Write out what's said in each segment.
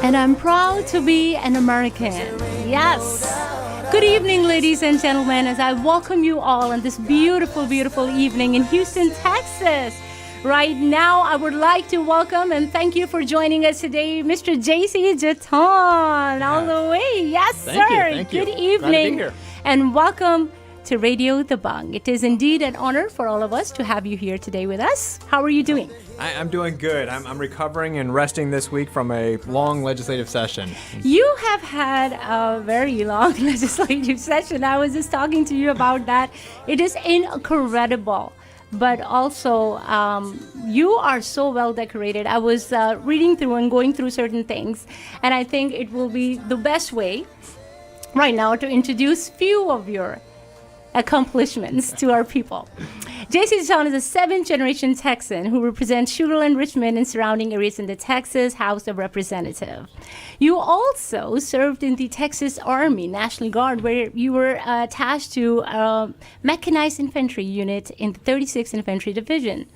and I'm proud to be an American. Yes. Good evening, ladies and gentlemen, as I welcome you all on this beautiful, beautiful evening in Houston, Texas. Right now, I would like to welcome and thank you for joining us today, Mr. Jacey Jetton, all the way. Yes, thank sir. You. Good evening. Glad to be here. And welcome to Radio Dabang. It is indeed an honor for all of us to have you here today with us. How are you doing? I'm doing good. I'm recovering and resting this week from a long legislative session. You have had a very long legislative session. I was just talking to you about that. It is incredible. But also, you are so well decorated. I was reading through and going through certain things, and I think it will be the best way right now to introduce few of your accomplishments to our people. Jacey Jetton is a seventh-generation Texan who represents Sugar Land, Richmond, and surrounding areas in the Texas House of Representatives. You also served in the Texas Army National Guard, where you were attached to a mechanized infantry unit in the 36th Infantry Division.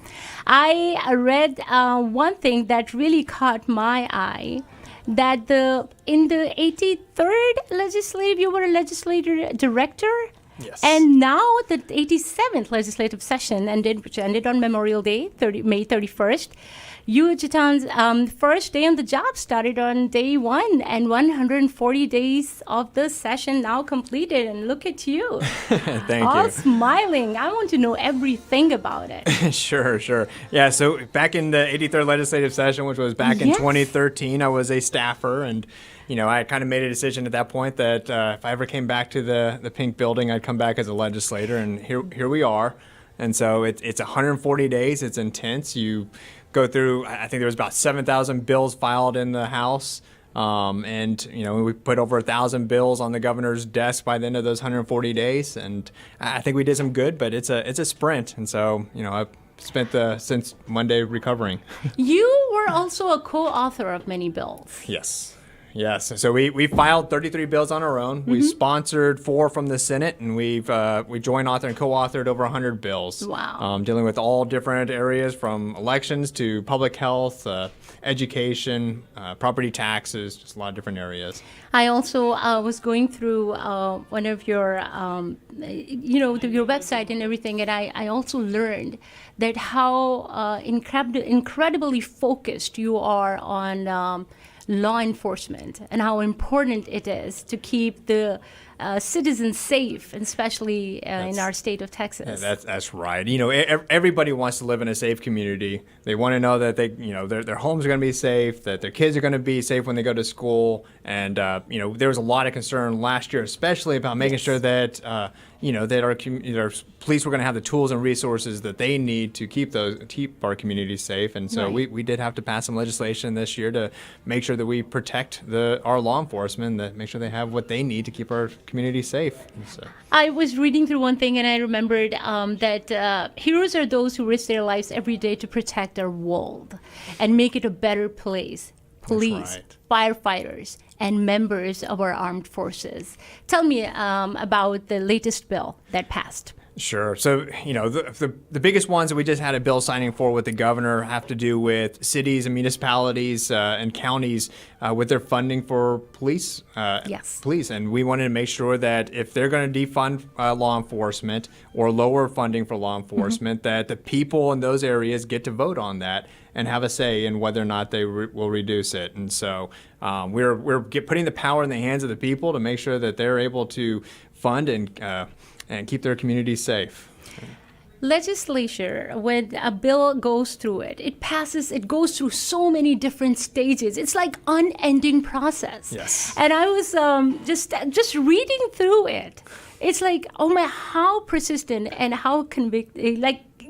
I read one thing that really caught my eye, that in the 83rd legislative, you were a legislative director. Yes. And now the 87th legislative session which ended on Memorial Day, May 31st. You, Jetton's first day on the job started on day one, and 140 days of the session now completed. And look at you. Thank all you. Smiling. I want to know everything about it. Sure. Yeah, so back in the 83rd legislative session, which was back in 2013, I was a staffer, and I kind of made a decision at that point that if I ever came back to the Pink Building, I'd come back as a legislator, and here we are. And so it's 140 days. It's intense. You go through, I think there was about 7,000 bills filed in the House, and we put over 1,000 bills on the governor's desk by the end of those 140 days. And I think we did some good, but it's a sprint. And so I've spent since Monday recovering. You were also a co-author of many bills. Yes. So we filed 33 bills on our own. We sponsored 4 from the Senate, and we joint authored and co-authored over 100 bills. Wow. Dealing with all different areas, from elections to public health, education, property taxes, just a lot of different areas. I also was going through one of your, your website and everything, and I also learned that how incredibly focused you are on law enforcement, and how important it is to keep the citizens safe, and especially in our state of Texas. Yeah, that's right. Everybody wants to live in a safe community. They want to know that their homes are going to be safe, that their kids are going to be safe when they go to school. And there was a lot of concern last year, especially about making sure that that our police were going to have the tools and resources that they need to keep our communities safe. And so we did have to pass some legislation this year to make sure that we protect our law enforcement, that make sure they have what they need to keep our community safe. So. I was reading through one thing, and I remembered that heroes are those who risk their lives every day to protect our world and make it a better place. Police, firefighters, and members of our armed forces. Tell me about the latest bill that passed. Sure. So, the biggest ones that we just had a bill signing for with the governor have to do with cities and municipalities and counties with their funding for police. Police. And we wanted to make sure that if they're going to defund law enforcement or lower funding for law enforcement, that the people in those areas get to vote on that and have a say in whether or not they will reduce it. And so we're putting the power in the hands of the people to make sure that they're able to fund and keep their communities safe. Legislature, when a bill goes through it passes, it goes through so many different stages. It's like unending process. Yes. And I was just reading through it. It's like, oh my, how persistent and how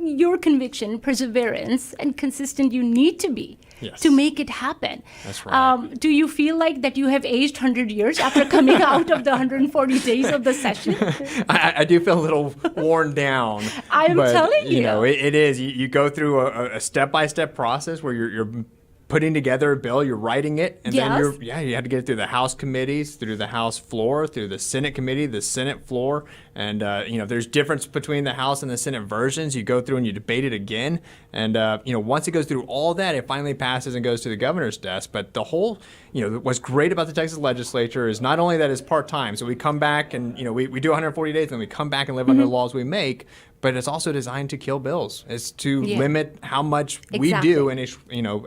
your conviction, perseverance, and consistent you need to be to make it happen. That's right. Do you feel like that you have aged 100 years after coming out of the 140 days of the session? I do feel a little worn down. I'm telling you. It is. You go through a step-by-step process where you're putting together a bill, you're writing it, and then Yes. you had to get it through the House committees, through the House floor, through the Senate committee, the Senate floor, and there's difference between the House and the Senate versions. You go through and you debate it again, and once it goes through all that, it finally passes and goes to the governor's desk. But the whole, what's great about the Texas legislature is not only that it's part-time, so we come back and we do 140 days, and we come back and live under the laws we make. But it's also designed to kill bills. It's to limit how much we do, and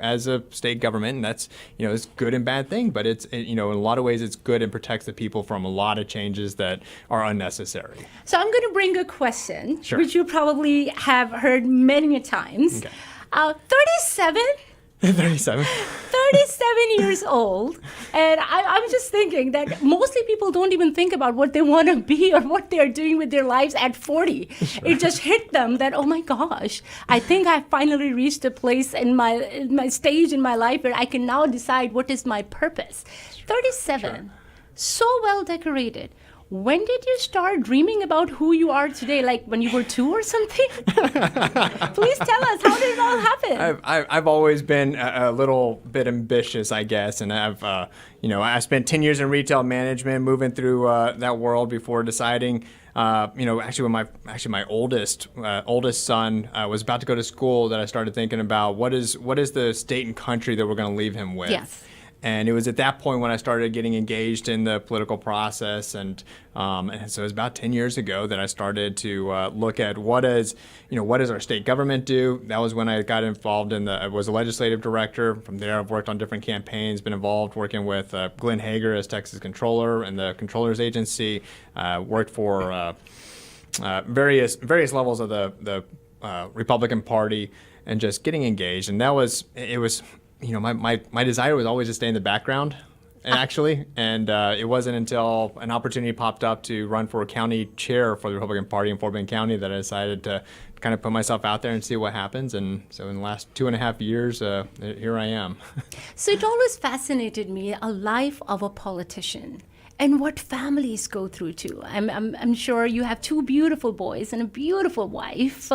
as a state government, and that's it's good and bad thing. But it's in a lot of ways it's good and protects the people from a lot of changes that are unnecessary. So I'm going to bring a question, Sure. which you probably have heard many a times. Okay. 37. 37. 37 years old, and I'm just thinking that mostly people don't even think about what they want to be or what they're doing with their lives at 40. Sure. It just hit them that, oh my gosh, I think I finally reached a place in my stage in my life where I can now decide what is my purpose. 37, sure. So well decorated. When did you start dreaming about who you are today? Like when you were 2 or something? Please tell us, how did it all happen? I've always been a little bit ambitious, I guess, and I spent 10 years in retail management, moving through that world before deciding. Actually, when my oldest son was about to go to school, that I started thinking about what is the state and country that we're going to leave him with. Yes. And it was at that point when I started getting engaged in the political process, and so it was about 10 years ago that I started to look at what does our state government do. That was when I got involved I was a legislative director. From there, I've worked on different campaigns, been involved working with Glenn Hager as Texas Controller and the Controller's Agency. Worked for various levels of the Republican Party, and just getting engaged. And it was. My desire was always to stay in the background, and it wasn't until an opportunity popped up to run for a county chair for the Republican Party in Fort Bend County that I decided to kind of put myself out there and see what happens. And so in the last 2.5 years, here I am. So it always fascinated me, a life of a politician. And what families go through too. I'm sure you have 2 beautiful boys and a beautiful wife,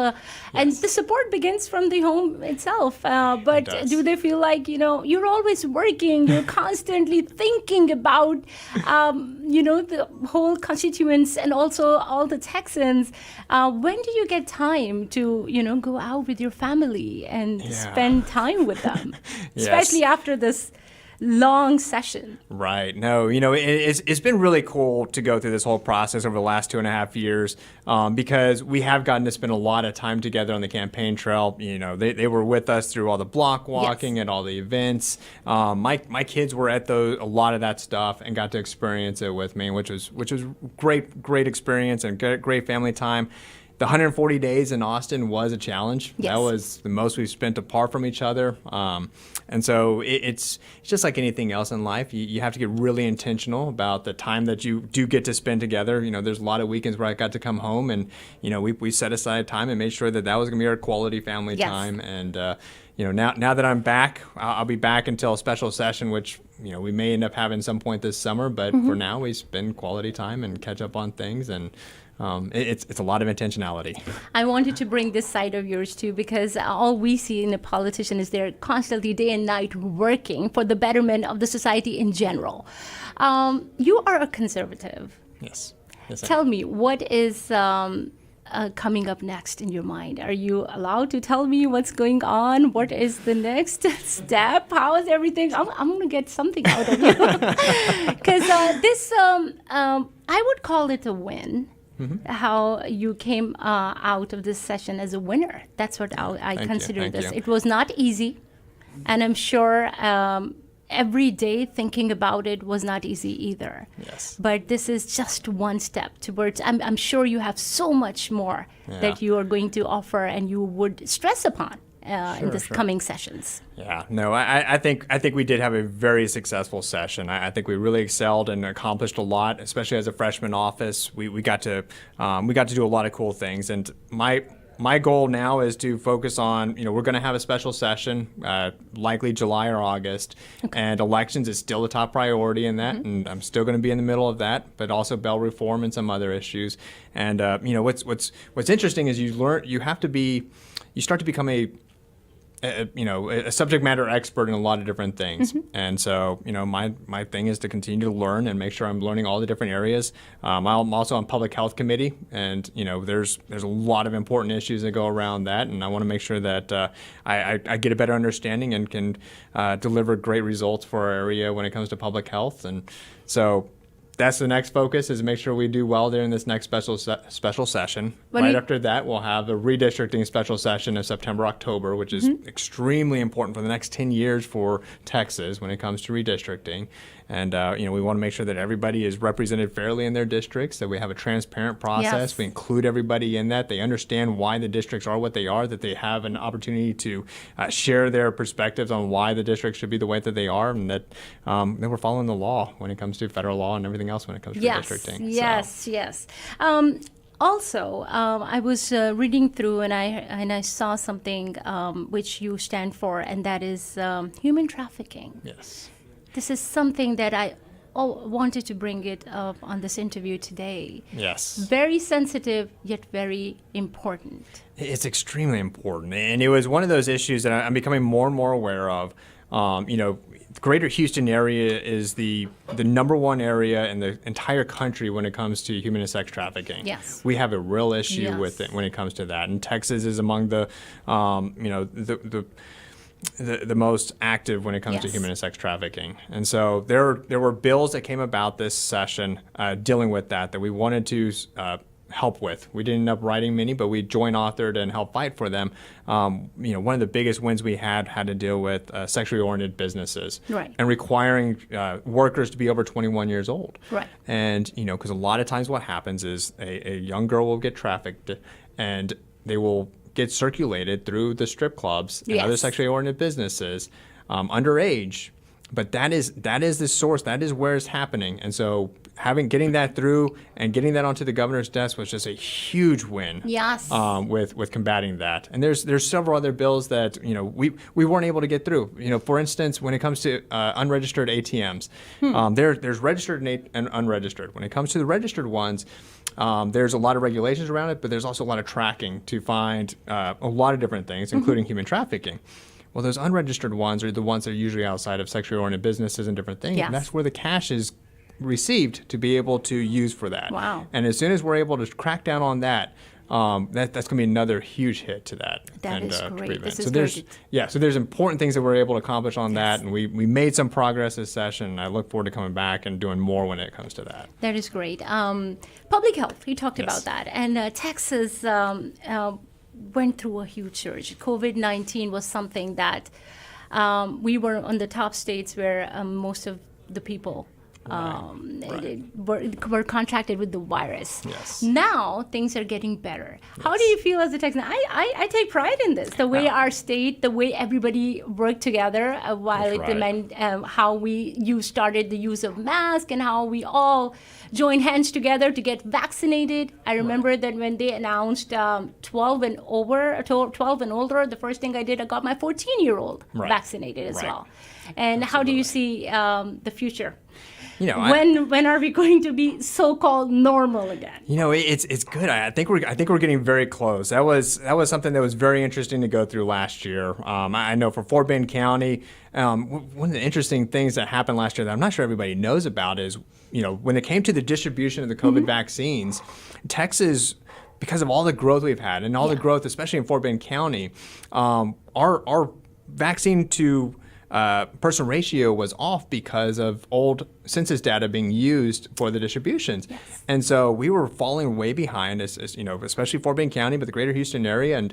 and the support begins from the home itself. But do they feel like you're always working, you're constantly thinking about the whole constituents and also all the Texans? When do you get time to go out with your family and spend time with them, especially after this long session? Right. No, it's been really cool to go through this whole process over the last 2.5 years, because we have gotten to spend a lot of time together on the campaign trail. They were with us through all the block walking and all the events. My kids were at a lot of that stuff and got to experience it with me, which was great experience and great family time. The 140 days in Austin was a challenge. Yes. That was the most we've spent apart from each other. And so it's just like anything else in life. You have to get really intentional about the time that you do get to spend together. There's a lot of weekends where I got to come home, and we set aside time and made sure that was going to be our quality family time. And now that I'm back, I'll be back until a special session, which we may end up having some point this summer. But for now, we spend quality time and catch up on things, and it's a lot of intentionality. I wanted to bring this side of yours too, because all we see in a politician is they're constantly day and night working for the betterment of the society in general. You are a conservative. Yes. Tell me, what is coming up next in your mind? Are you allowed to tell me what's going on? What is the next step? How is everything? I'm going to get something out of you. Because I would call it a win. Mm-hmm. How you came out of this session as a winner. That's what I consider this. It was not easy, and I'm sure every day thinking about it was not easy either. Yes. But this is just one step towards. I'm sure you have so much more that you are going to offer and you would stress upon in this coming sessions. Yeah, no, I think we did have a very successful session. I think we really excelled and accomplished a lot, especially as a freshman office. We got to do a lot of cool things, and my goal now is to focus on, we're going to have a special session, likely July or August, and elections is still the top priority in that, and I'm still going to be in the middle of that, but also bail reform and some other issues. And what's interesting is you start to become a subject matter expert in a lot of different things. And so, my thing is to continue to learn and make sure I'm learning all the different areas. I'm also on public health committee, and, there's a lot of important issues that go around that. And I want to make sure that I get a better understanding and can deliver great results for our area when it comes to public health. And so that's the next focus, is to make sure we do well during this next special session. After that, we'll have a redistricting special session in September, October, which is extremely important for the next 10 years for Texas when it comes to redistricting. And, we want to make sure that everybody is represented fairly in their districts, that we have a transparent process. Yes. We include everybody in that. They understand why the districts are what they are, that they have an opportunity to share their perspectives on why the districts should be the way that they are, and that we're following the law when it comes to federal law and everything else when it comes to redistricting. Yes. Also, I was reading through and I saw something which you stand for, and that is human trafficking. Yes. This is something that I wanted to bring it up on this interview today. Yes. Very sensitive, yet very important. It's extremely important. And it was one of those issues that I'm becoming more and more aware of. The greater Houston area is the number one area in the entire country when it comes to human and sex trafficking. Yes. We have a real issue with it when it comes to that. And Texas is among the most active when it comes to human and sex trafficking. And so there were bills that came about this session dealing with that we wanted to help with. We didn't end up writing many, but we joint authored and helped fight for them. One of the biggest wins we had to deal with sexually oriented businesses, right, and requiring workers to be over 21 years old. Right. And, because a lot of times what happens is a young girl will get trafficked, and they will get circulated through the strip clubs and other sexually oriented businesses underage. But that is the source. That is where it's happening. And so getting that through and getting that onto the governor's desk was just a huge win. Yes. With combating that. And there's several other bills that we weren't able to get through. For instance, when it comes to unregistered ATMs, there's registered and unregistered. When it comes to the registered ones, there's a lot of regulations around it, but there's also a lot of tracking to find a lot of different things, including human trafficking. Well, those unregistered ones are the ones that are usually outside of sexually oriented businesses and different things. Yes. And that's where the cash is received to be able to use for that. Wow. And as soon as we're able to crack down on that, that's going to be another huge hit to that. That is great. This is so there's important things that we're able to accomplish on that, and we made some progress this session, and I look forward to coming back and doing more when it comes to that. That is great. Public health, you talked about that, and Texas went through a huge surge. COVID-19 was something that we were on the top states where most of the people were contracted with the virus. Yes. Now things are getting better. Yes. How do you feel as a Texan? I take pride in this. The way our state, the way everybody worked together while it meant how you started the use of masks and how we all joined hands together to get vaccinated. I remember that when they announced 12 and older, the first thing I did, I got my 14-year-old vaccinated as well. And how do you see the future? When are we going to be so-called normal again? It's good. I think we're getting very close. That was something that was very interesting to go through last year. I know for Fort Bend County, one of the interesting things that happened last year that I'm not sure everybody knows about is, when it came to the distribution of the COVID vaccines, Texas, because of all the growth we've had and all the growth, especially in Fort Bend County, our vaccine to person ratio was off because of old census data being used for the distributions. Yes. And so we were falling way behind, as especially Fort Bend County, but the greater Houston area. And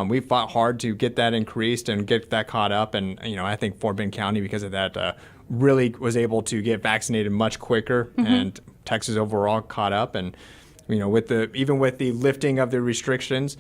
we fought hard to get that increased and get that caught up. And, I think Fort Bend County, because of that, really was able to get vaccinated much quicker. And Texas overall caught up. And even with the lifting of the restrictions,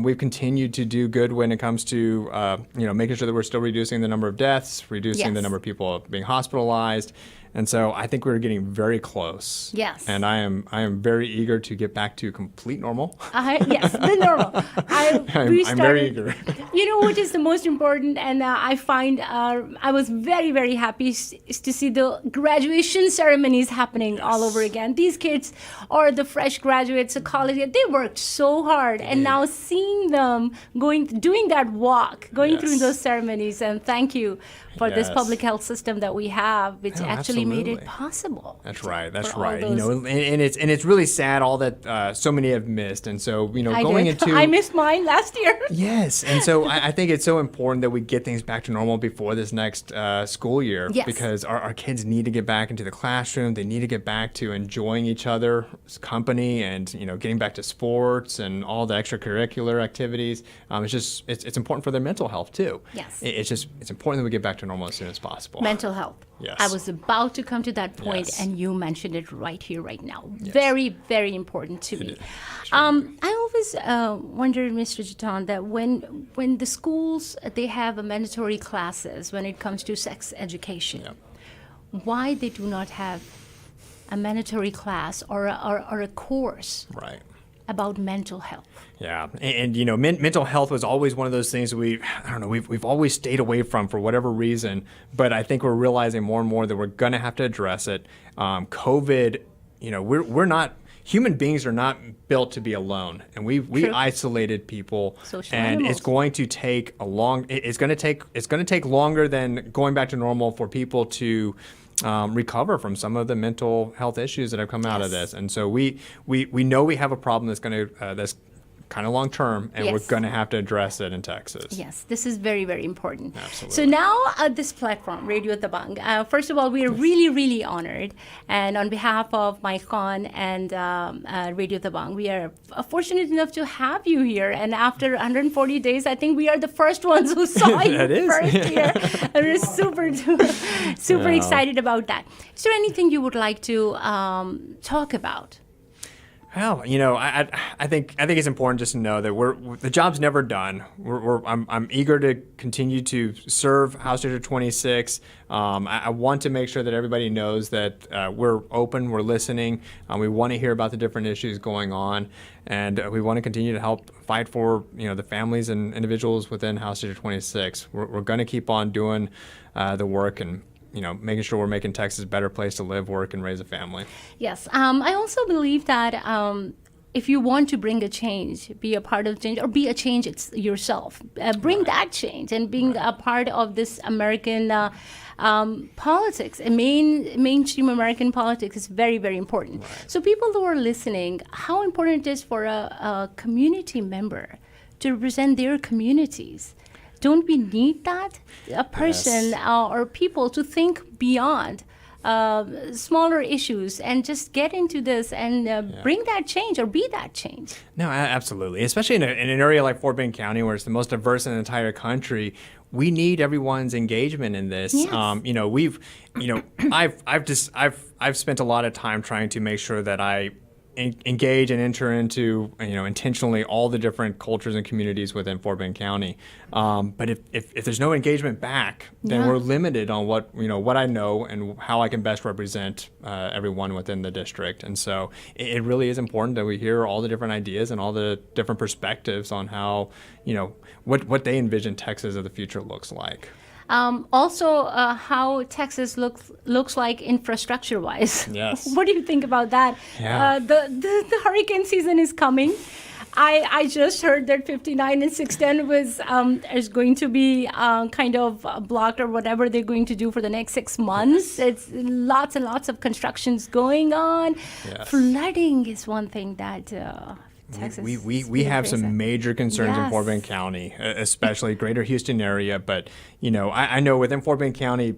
we've continued to do good when it comes to making sure that we're still reducing the number of deaths, reducing the number of people being hospitalized. And so I think we're getting very close. Yes. And I am very eager to get back to complete normal. Yes, the normal. I'm very eager. You know what is the most important, and I find I was very, very happy to see the graduation ceremonies happening all over again. These kids or the fresh graduates of college, they worked so hard, and now seeing them doing that walk, going through those ceremonies, and thank you for this public health system that we have, which actually made it possible. That's right. That's right. You know, and it's really sad all that so many have missed, and so I missed mine last year. Yes, and so I think it's so important that we get things back to normal before this next school year, because our kids need to get back into the classroom. They need to get back to enjoying each other's company, and getting back to sports and all the extracurricular activities. It's important for their mental health too. Yes, it's important that we get back to normal as soon as possible. Mental health. Yes. I was about to come to that point, and you mentioned it right here, right now. Yes. Very, very important to me. I always wonder, Mr. Jetton, that when the schools, they have a mandatory classes when it comes to sex education, why they do not have a mandatory class or a course about mental health. Yeah, and mental health was always one of those things that we've always stayed away from for whatever reason. But I think we're realizing more and more that we're going to have to address it. COVID, we're not. Human beings are not built to be alone, and we isolated people, and it's going to take it's going to take longer than going back to normal for people to recover from some of the mental health issues that have come out of this. And so we know we have a problem that's kind of long term, and we're going to have to address it in Texas. Yes, this is very, very important. Absolutely. So now this platform, Radio Dabang, first of all, we are really, really honored. And on behalf of Mike Khan and Radio Dabang, we are fortunate enough to have you here. And after 140 days, I think we are the first ones who saw you first here. And we're super excited about that. Is there anything you would like to talk about? Well, I think it's important just to know that the job's never done. I'm eager to continue to serve House District 26. I want to make sure that everybody knows that we're open, we're listening. We want to hear about the different issues going on, and we want to continue to help fight for the families and individuals within House District 26. We're going to keep on doing the work and making sure we're making Texas a better place to live, work, and raise a family. Yes. I also believe that if you want to bring a change, be a part of change, or be a change yourself, bring that change, and being a part of this American politics, mainstream American politics is very, very important. So people who are listening, how important it is for a community member to represent their communities. Don't we need that? A person or people to think beyond smaller issues and just get into this and bring that change or be that change. No, absolutely. Especially in an area like Fort Bend County, where it's the most diverse in the entire country. We need everyone's engagement in this. Yes. I've spent a lot of time trying to make sure that I engage and enter into intentionally all the different cultures and communities within Fort Bend County. But if there's no engagement back, then we're limited on what I know and how I can best represent everyone within the district. And so it really is important that we hear all the different ideas and all the different perspectives on how what they envision Texas of the future looks like. Also, how Texas looks like infrastructure-wise. Yes. What do you think about that? Yeah. The hurricane season is coming. I just heard that 59 and 610 is going to be kind of blocked or whatever they're going to do for the next 6 months. It's lots and lots of constructions going on. Yes. Flooding is one thing that Texas. We have some major concerns in Fort Bend County, especially greater Houston area. But I know within Fort Bend County,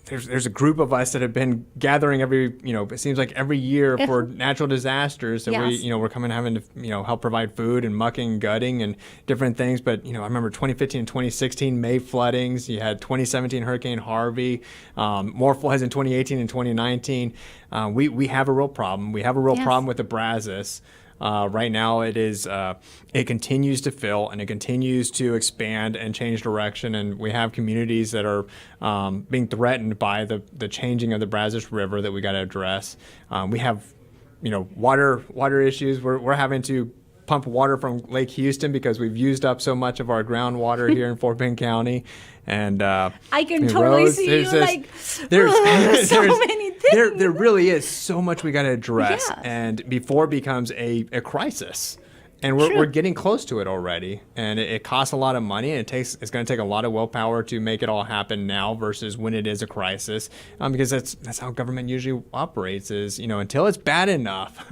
there's a group of us that have been gathering it seems like every year for natural disasters. So we're coming having to help provide food and mucking, and gutting, and different things. But I remember 2015 and 2016 May floodings. You had 2017 Hurricane Harvey, more floods in 2018 and 2019. We have a real problem. We have a real problem with the Brazos. Right now, it continues to fill and it continues to expand and change direction. And we have communities that are being threatened by the changing of the Brazos River that we got to address. We have, water issues. We're having to pump water from Lake Houston because we've used up so much of our groundwater here in Fort Bend County. And I can totally roads, see you there's so many things. There really is so much we got to address, Yes. and before it becomes a crisis. And we're getting close to it already, and it costs a lot of money, and it's going to take a lot of willpower to make it all happen now versus when it is a crisis, because that's how government usually operates. Is until it's bad enough,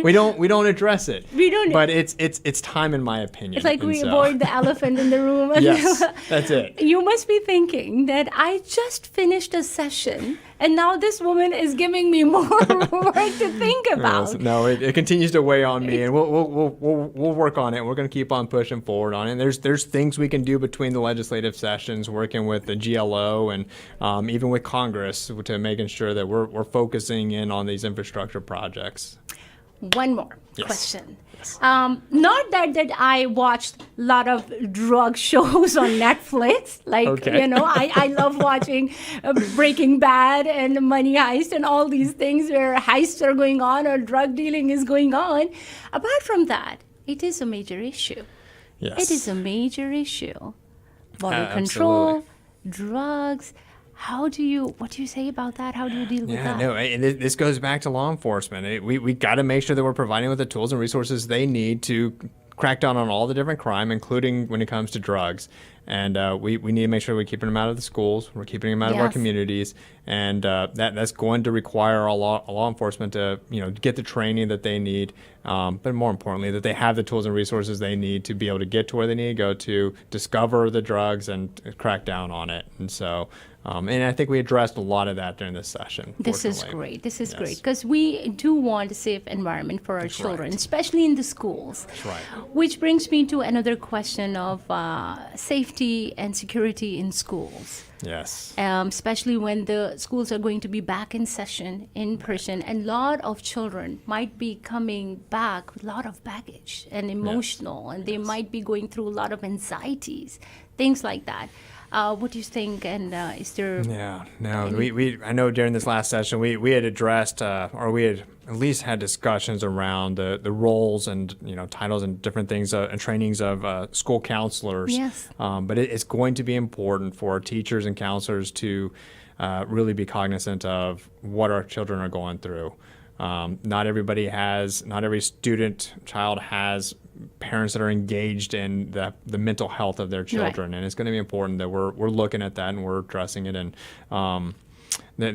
we don't address it. We don't. But it's time, in my opinion. It's like we avoid the elephant in the room. Yes, that's it. You must be thinking that I just finished a session, and now this woman is giving me more work to think about. Yes, no, it continues to weigh on me, and we'll work on it. We're going to keep on pushing forward on it. And there's things we can do between the legislative sessions, working with the GLO and even with Congress to making sure that we're focusing in on these infrastructure projects. One more Yes. question. Yes. Not that I watched a lot of drug shows on Netflix. Okay. I love watching Breaking Bad and Money Heist and all these things where heists are going on or drug dealing is going on. Apart from that, it is a major issue. Yes. It is a major issue. Border Absolutely. control, drugs. What do you say about that? How do you deal with that? Yeah, no, and this goes back to law enforcement. We got to make sure that we're providing with the tools and resources they need to crack down on all the different crime, including when it comes to drugs. And we need to make sure we're keeping them out of the schools, we're keeping them out of our Yes. communities, and that's going to require our law enforcement to get the training that they need, but more importantly, that they have the tools and resources they need to be able to get to where they need to go to discover the drugs and crack down on it. And so, and I think we addressed a lot of that during this session. This is fortunately. great. This is Yes. great because we do want a safe environment for our That's children, right. especially in the schools. That's right. Which brings me to another question of safety and security in schools. Yes. Especially when the schools are going to be back in session in person, and a lot of children might be coming back with a lot of baggage and emotional, and they might be going through a lot of anxieties, things like that. What do you think? And is there? Yeah, no, I know during this last session we had addressed, or we had at least had discussions around the roles and titles and different things and trainings of school counselors. Yes. But it's going to be important for teachers and counselors to really be cognizant of what our children are going through. Not every child has parents that are engaged in the mental health of their children, and it's going to be important that we're looking at that and we're addressing it, and that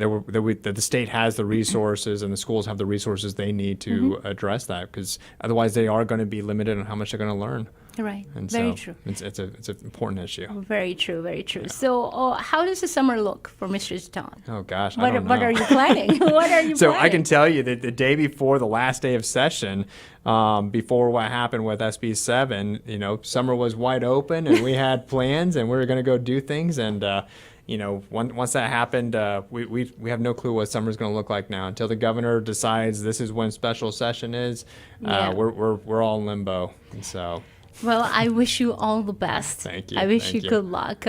the state has the resources and the schools have the resources they need to address that, because otherwise they are going to be limited on how much they're going to learn. Right. And Very so true. It's an important issue. Very true. Very true. So, how does the summer look for Mr. Jetton? Oh gosh, I don't know. What are you planning? What are you So planning? I can tell you that the day before the last day of session, before what happened with SB 7, summer was wide open and we had plans and we were going to go do things. And, once that happened, we have no clue what summer's going to look like now until the governor decides this is when special session is. Yeah. We're all in limbo. And so. Well, I wish you all the best. Thank you. I wish Thank you you. good luck.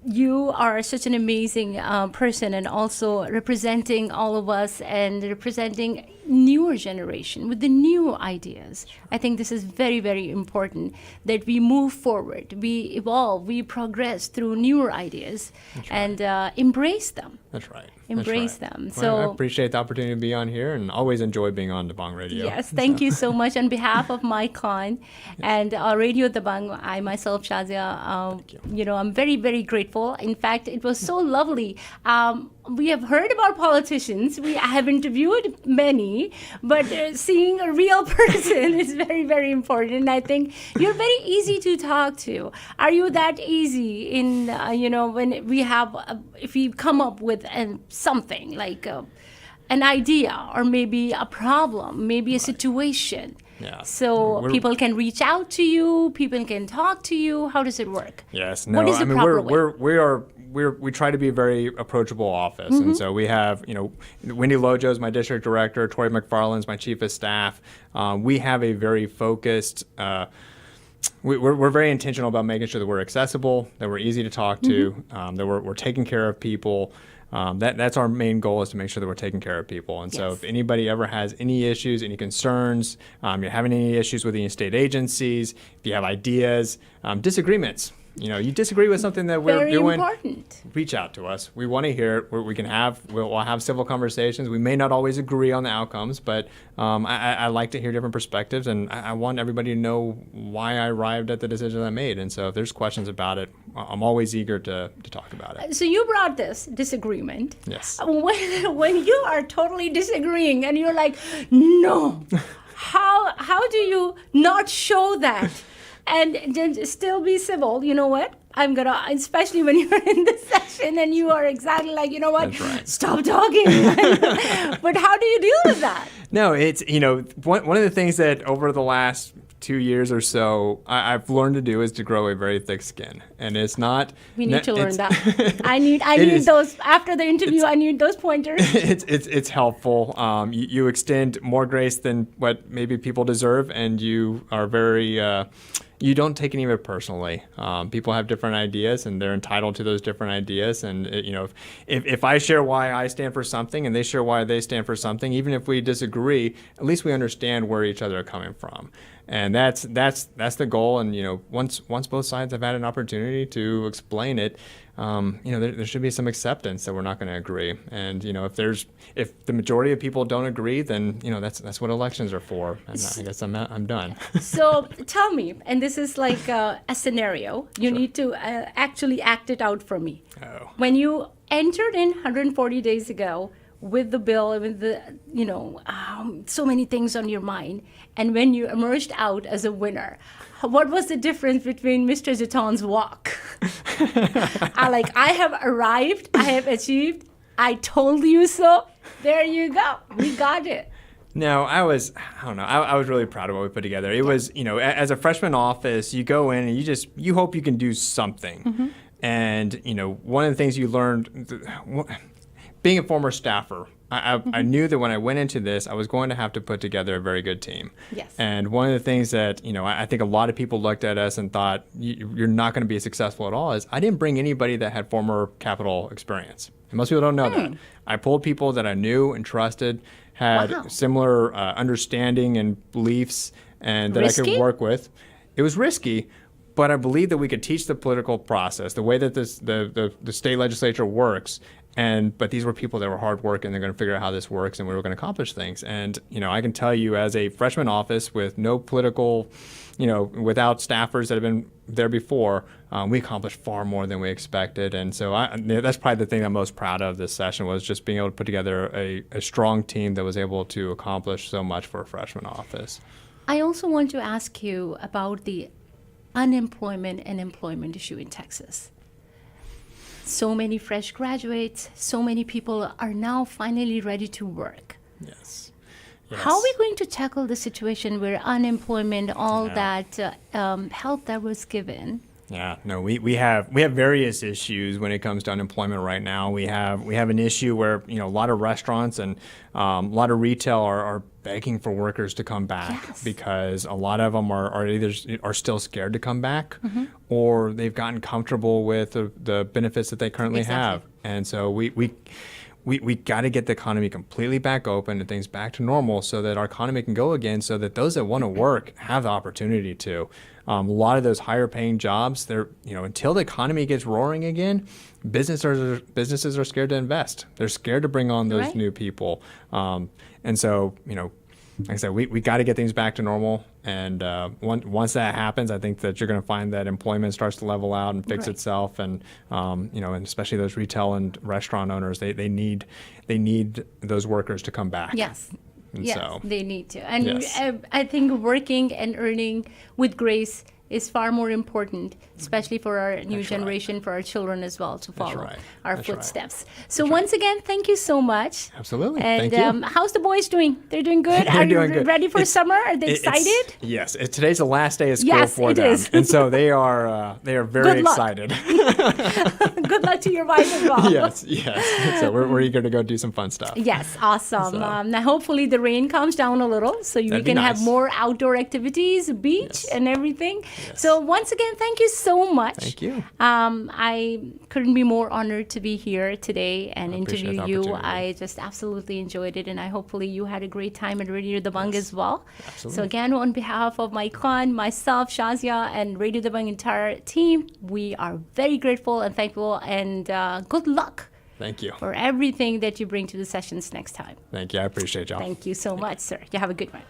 You are such an amazing person, and also representing all of us and representing newer generation with the new ideas. I think this is very, very important that we move forward, we evolve, we progress through newer ideas, and embrace them. That's right. Embrace That's right. them. Well, I So appreciate the opportunity to be on here and always enjoy being on Dabang Radio. yes, thank you so much on behalf of my client and Radio Dabang. I myself, Shazia, I'm very, very grateful. In fact, it was so lovely. We have heard about politicians. I have interviewed many, but seeing a real person is very, very important. And I think you're very easy to talk to. Are you that easy in, when we have, if we come up with something like an idea or maybe a problem, maybe a situation? Yeah. So people can reach out to you, people can talk to you. How does it work? Yes. No. What is the proper way? we try to be a very approachable office, and so we have Wendy Lojo is my district director, Tori McFarland's my chief of staff. We have a very focused. We're very intentional about making sure that we're accessible, that we're easy to talk to, that we're taking care of people. That's our main goal, is to make sure that we're taking care of people. And so if anybody ever has any issues, any concerns, you're having any issues with the state agencies, if you have ideas, disagreements, you disagree with something that we're Very doing, important. reach out to us. We want to hear it. We'll have civil conversations. We may not always agree on the outcomes, but I like to hear different perspectives, and I want everybody to know why I arrived at the decision I made. And so if there's questions about it, I'm always eager to talk about it. So you brought this disagreement. Yes. When you are totally disagreeing and you're like, no, how do you not show that? And then still be civil. You know what? I'm going to, especially when you're in the session and you are exactly like, you know what? That's right. Stop talking. But how do you deal with that? No, it's, one of the things that over the last 2 years or so, I've learned to do is to grow a very thick skin. And it's not... We need to learn that. I need those, after the interview, I need those pointers. It's helpful. You extend more grace than what maybe people deserve, and you are very... you don't take any of it personally. People have different ideas, and they're entitled to those different ideas. And if I share why I stand for something, and they share why they stand for something, even if we disagree, at least we understand where each other are coming from. And that's the goal. And once both sides have had an opportunity to explain it, there should be some acceptance that we're not going to agree. And if the majority of people don't agree, then that's what elections are for. And I guess I'm done. So tell me, and this is like a scenario. You need to actually act it out for me. Oh. When you entered in 140 days ago with the bill, with the so many things on your mind, and when you emerged out as a winner, what was the difference between Mr. Jetton's walk? I have arrived, I have achieved, I told you so, there you go, we got it. No, I was really proud of what we put together. It was, as a freshman office, you go in and you hope you can do something. Mm-hmm. And, one of the things you learned, being a former staffer, I knew that when I went into this, I was going to have to put together a very good team. Yes. And one of the things that, I think a lot of people looked at us and thought, you're not going to be successful at all, is I didn't bring anybody that had former Capitol experience. And most people don't know that. I pulled people that I knew and trusted, had similar understanding and beliefs, and that I could work with. It was risky, but I believe that we could teach the political process, the way that the state legislature works. But these were people that were hard work, and they're going to figure out how this works, and we were going to accomplish things. And, I can tell you, as a freshman office with no political, without staffers that have been there before, we accomplished far more than we expected. And so that's probably the thing I'm most proud of this session, was just being able to put together a strong team that was able to accomplish so much for a freshman office. I also want to ask you about the unemployment and employment issue in Texas. So many fresh graduates, so many people are now finally ready to work. Yes. How are we going to tackle the situation where unemployment, all that help that was given? Yeah, no, we have various issues when it comes to unemployment right now. We have an issue where a lot of restaurants and a lot of retail are begging for workers to come back, because a lot of them are either still scared to come back, or they've gotten comfortable with the benefits that they currently have. And so we got to get the economy completely back open and things back to normal, so that our economy can go again, so that those that want to work have the opportunity to. A lot of those higher paying jobs, they're until the economy gets roaring again, businesses are scared to invest. They're scared to bring on those new people. And so, like I said, we got to get things back to normal. And once that happens, I think that you're going to find that employment starts to level out and fix itself. And and especially those retail and restaurant owners, they need those workers to come back. Yes. And yes, they need to. And I think working and earning with grace is far more important, especially for our new That's generation, for our children as well, to follow right. our That's footsteps. So once again, thank you so much. Absolutely. And Thank you. how's the boys doing? They're doing good? They're Are you doing good. ready for summer? Are they excited? Yes. Today's the last day of school Yes, for it them. is. And so they are very Good luck. excited. Good luck to your wife as well. Yes. So we're eager to go do some fun stuff. Yes, awesome. So- Now, hopefully the rain calms down a little so we That'd be can have nice. more outdoor activities, beach Yes. and everything. Yes. So once again, thank you so much. Thank you. I couldn't be more honored to be here today and I appreciate interview the you. opportunity. I just absolutely enjoyed it, and I hopefully you had a great time at Radio Dabang as well. Absolutely. So again, on behalf of my Khan, myself, Shazia, and Radio Dabang entire team, we are very grateful and thankful, and good luck Thank you. for everything that you bring to the sessions next time. Thank you. I appreciate y'all. Thank you so much, sir. You have a good one.